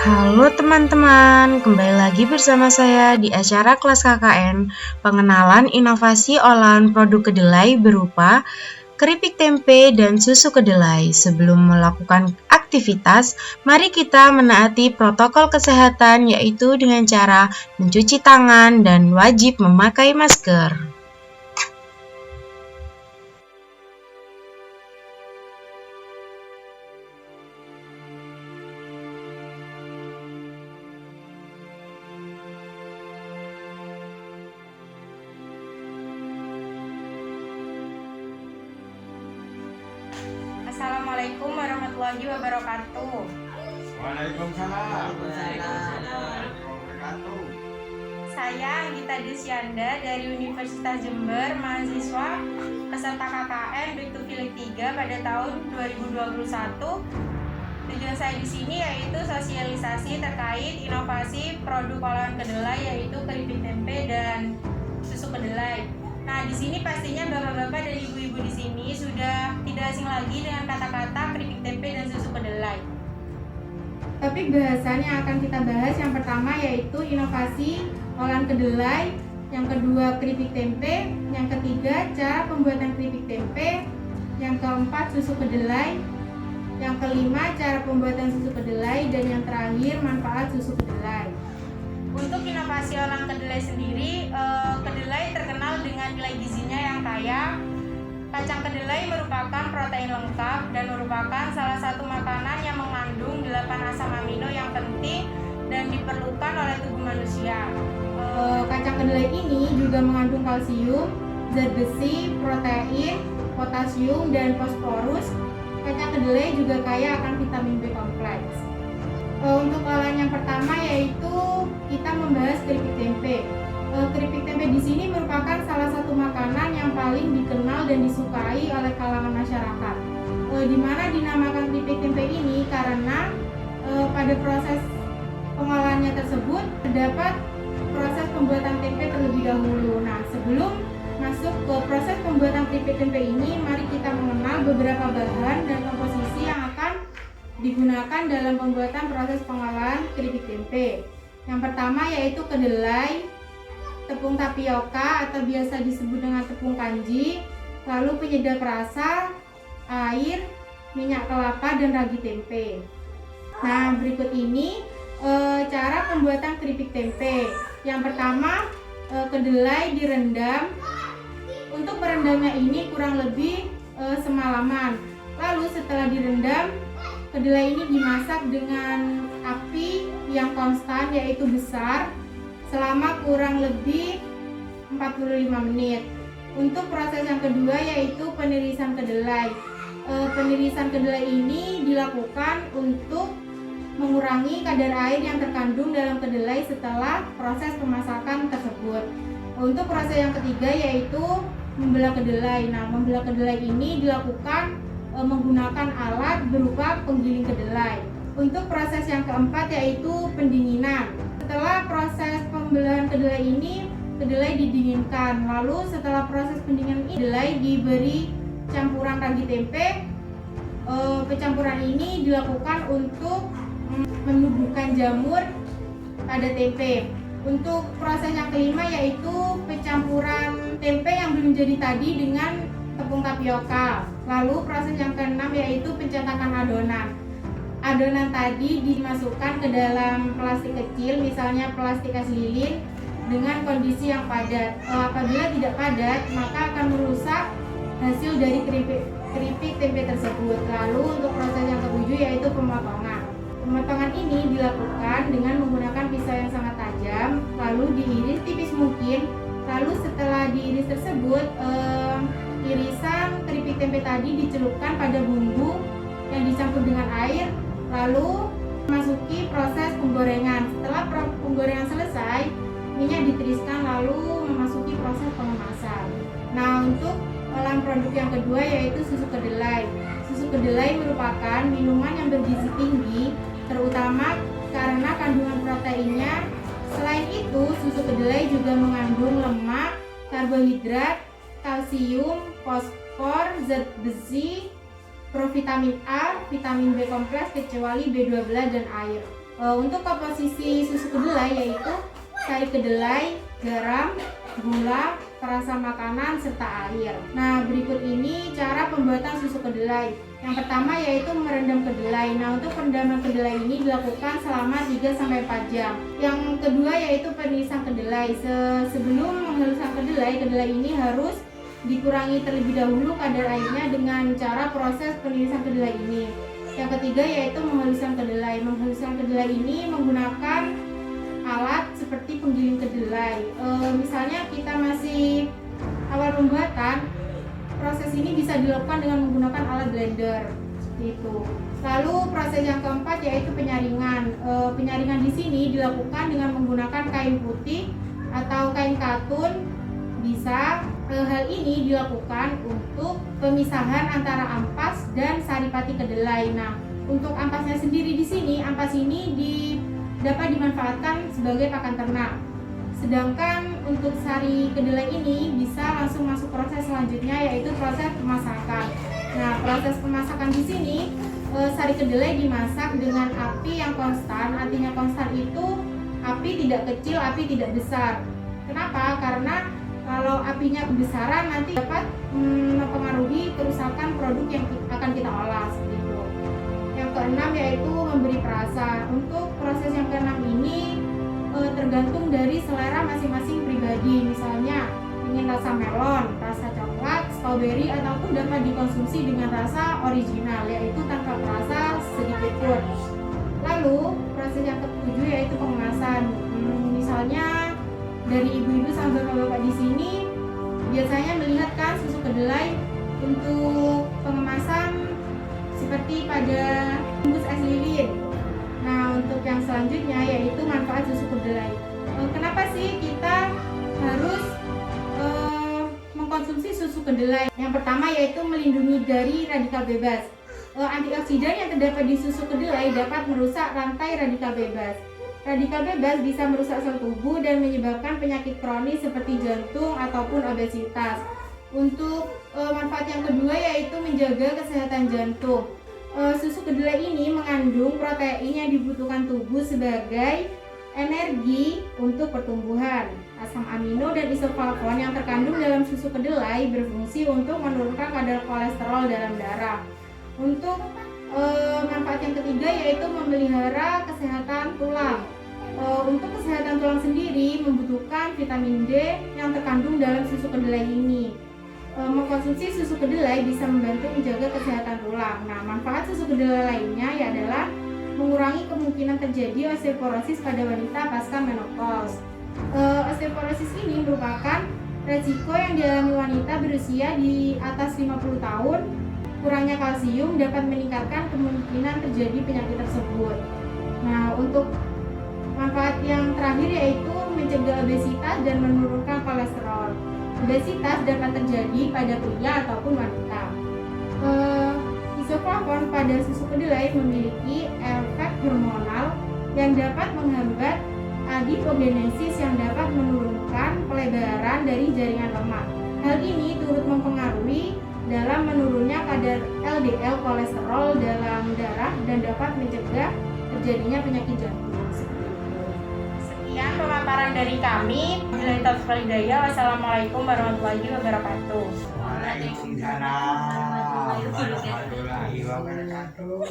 Halo teman-teman, kembali lagi bersama saya di acara kelas KKN pengenalan inovasi olahan produk kedelai berupa keripik tempe dan susu kedelai. Sebelum melakukan aktivitas, mari kita menaati protokol kesehatan yaitu dengan cara mencuci tangan dan wajib memakai masker. Assalamualaikum warahmatullahi wabarakatuh. Waalaikumsalam. Saya Anggita Desyanda dari Universitas Jember, mahasiswa peserta KKN Back to Village 3 pada tahun 2021. Tujuan saya di sini yaitu sosialisasi terkait inovasi produk olahan kedelai yaitu keripik tempe dan susu kedelai. Nah, di sini pastinya bapak-bapak dan ibu-ibu di sini sudah tidak asing lagi dengan kata-kata keripik tempe dan susu kedelai. Topik bahasan yang akan kita bahas yang pertama yaitu inovasi olahan kedelai, yang kedua keripik tempe, yang ketiga cara pembuatan keripik tempe, yang keempat susu kedelai, yang kelima cara pembuatan susu kedelai, dan yang terakhir manfaat susu kedelai. Untuk inovasi olahan kedelai sendiri, kedelai terkenal dengan nilai gizinya yang kaya. Kacang kedelai merupakan protein lengkap dan merupakan salah satu makanan yang mengandung 8 asam amino yang penting dan diperlukan oleh tubuh manusia. Kacang kedelai ini juga mengandung kalsium, zat besi, protein, potasium, dan fosforus. Kacang kedelai juga kaya akan vitamin B kompleks. Untuk olahan yang pertama yaitu kita membahas keripik tempe. Keripik tempe di sini merupakan salah satu makanan yang paling dikenal dan disukai oleh kalangan masyarakat. Di mana dinamakan keripik tempe ini karena pada proses pengolahannya tersebut terdapat proses pembuatan tempe terlebih dahulu. Nah, sebelum masuk ke proses pembuatan keripik tempe ini, mari kita mengenal beberapa bahan dan komposisi yang akan digunakan dalam pembuatan proses pengolahan keripik tempe. Yang pertama yaitu kedelai, tepung tapioka atau biasa disebut dengan tepung kanji, lalu penyedap rasa, air, minyak kelapa, dan ragi tempe. Nah, berikut ini cara pembuatan keripik tempe. Yang pertama, kedelai direndam. Untuk merendamnya ini kurang lebih semalaman. Lalu setelah direndam, kedelai ini dimasak dengan api yang konstan yaitu besar selama kurang lebih 45 menit. Untuk proses yang kedua yaitu penirisan kedelai. Penirisan kedelai ini dilakukan untuk mengurangi kadar air yang terkandung dalam kedelai setelah proses pemasakan tersebut. Untuk proses yang ketiga yaitu membelah kedelai. Nah, membelah kedelai ini dilakukan menggunakan alat berupa penggiling kedelai. Untuk proses yang keempat yaitu pendinginan. Setelah proses pembelahan kedelai ini, kedelai didinginkan. Lalu setelah proses pendinginan ini, kedelai diberi campuran ragi tempe. Pencampuran ini dilakukan untuk menubuhkan jamur pada tempe. Untuk proses yang kelima yaitu pencampuran tempe yang belum jadi tadi dengan tepung tapioka. Lalu proses yang keenam yaitu pencetakan adonan. Adonan tadi dimasukkan ke dalam plastik kecil, misalnya plastik es lilin dengan kondisi yang padat. Apabila tidak padat, maka akan merusak hasil dari keripik tempe tersebut. Lalu untuk proses yang ketujuh yaitu pemotongan. Pemotongan ini dilakukan dengan menggunakan pisau yang sangat tajam, lalu diiris tipis mungkin. Lalu setelah diiris tersebut, irisan keripik tempe tadi dicelupkan pada bumbu yang dicampur dengan air, lalu memasuki proses penggorengan. Setelah penggorengan selesai, minyak ditiriskan lalu memasuki proses pengemasan. Nah, untuk olahan produk yang kedua yaitu susu kedelai. Susu kedelai merupakan minuman yang bergizi tinggi, terutama karena kandungan proteinnya. Selain itu, susu kedelai juga mengandung lemak, karbohidrat, kalsium, fosfor, zat besi, provitamin A, vitamin B kompleks kecuali B12 dan air. Untuk komposisi susu kedelai yaitu sari kedelai, garam, gula, perasa makanan, serta air. Nah, berikut ini cara pembuatan susu kedelai. Yang pertama yaitu merendam kedelai. Nah, untuk perendaman kedelai ini dilakukan selama 3-4 jam. Yang kedua yaitu penirisan kedelai. Sebelum menghaluskan kedelai ini harus dikurangi terlebih dahulu kadar airnya dengan cara proses penirisan kedelai ini. Yang ketiga yaitu menghaluskan kedelai. Menghaluskan kedelai ini menggunakan alat seperti penggiling kedelai. Misalnya kita masih awal pembuatan, proses ini bisa dilakukan dengan menggunakan alat blender seperti itu. Lalu proses yang keempat yaitu penyaringan. Penyaringan di sini dilakukan dengan menggunakan kain putih atau kain katun bisa. Hal ini dilakukan untuk pemisahan antara ampas dan saripati kedelai. Nah, untuk ampasnya sendiri di sini, ampas ini dapat dimanfaatkan sebagai pakan ternak. Sedangkan untuk sari kedelai ini bisa langsung masuk proses selanjutnya yaitu proses pemasakan. Nah, proses pemasakan di sini sari kedelai dimasak dengan api yang konstan. Artinya konstan itu api tidak kecil, api tidak besar. Kenapa? Karena kalau apinya kebesaran nanti dapat mempengaruhi kerusakan produk yang akan kita olah seperti itu. Yang keenam yaitu memberi perasa. Untuk proses yang keenam ini tergantung dari selera masing-masing pribadi. Misalnya ingin rasa melon, rasa coklat, stroberi, ataupun dapat dikonsumsi dengan rasa original yaitu tanpa perasa sedikit pun. Lalu proses yang ketujuh yaitu pengemasan. Misalnya dari ibu-ibu sama bapak-bapak di sini biasanya melihat kan susu kedelai untuk pengemasan seperti pada bungkus es lilin. Nah, untuk yang selanjutnya yaitu manfaat susu kedelai. Kenapa sih kita harus mengkonsumsi susu kedelai? Yang pertama yaitu melindungi dari radikal bebas. Antioksidan yang terdapat di susu kedelai dapat merusak rantai radikal bebas. Radikal bebas bisa merusak sel tubuh dan menyebabkan penyakit kronis seperti jantung ataupun obesitas. Untuk manfaat yang kedua yaitu menjaga kesehatan jantung. Susu kedelai ini mengandung protein yang dibutuhkan tubuh sebagai energi untuk pertumbuhan. Asam amino dan isoflavon yang terkandung dalam susu kedelai berfungsi untuk menurunkan kadar kolesterol dalam darah. Untuk manfaat yang ketiga yaitu memelihara kesehatan tulang. Untuk kesehatan tulang sendiri membutuhkan vitamin D yang terkandung dalam susu kedelai ini. Mengkonsumsi susu kedelai bisa membantu menjaga kesehatan tulang. Nah, manfaat susu kedelai lainnya adalah mengurangi kemungkinan terjadi osteoporosis pada wanita pasca menopause. Osteoporosis ini merupakan resiko yang dialami wanita berusia di atas 50 tahun. Kurangnya kalsium dapat meningkatkan kemungkinan terjadi penyakit tersebut. Nah, untuk manfaat yang terakhir yaitu mencegah obesitas dan menurunkan kolesterol. Obesitas dapat terjadi pada pria ataupun wanita. Isoflavon pada susu kedelai memiliki efek hormonal yang dapat menghambat adipogenesis yang dapat menurunkan pelebaran dari jaringan lemak. Hal ini turut mempengaruhi dalam menurunnya kadar LDL kolesterol dalam darah dan dapat mencegah terjadinya penyakit jantung. Sekian pemaparan dari kami. Wabillahi taufiq wal hidayah. Wassalamualaikum warahmatullahi wabarakatuh. Waalaikumsalam warahmatullahi wabarakatuh.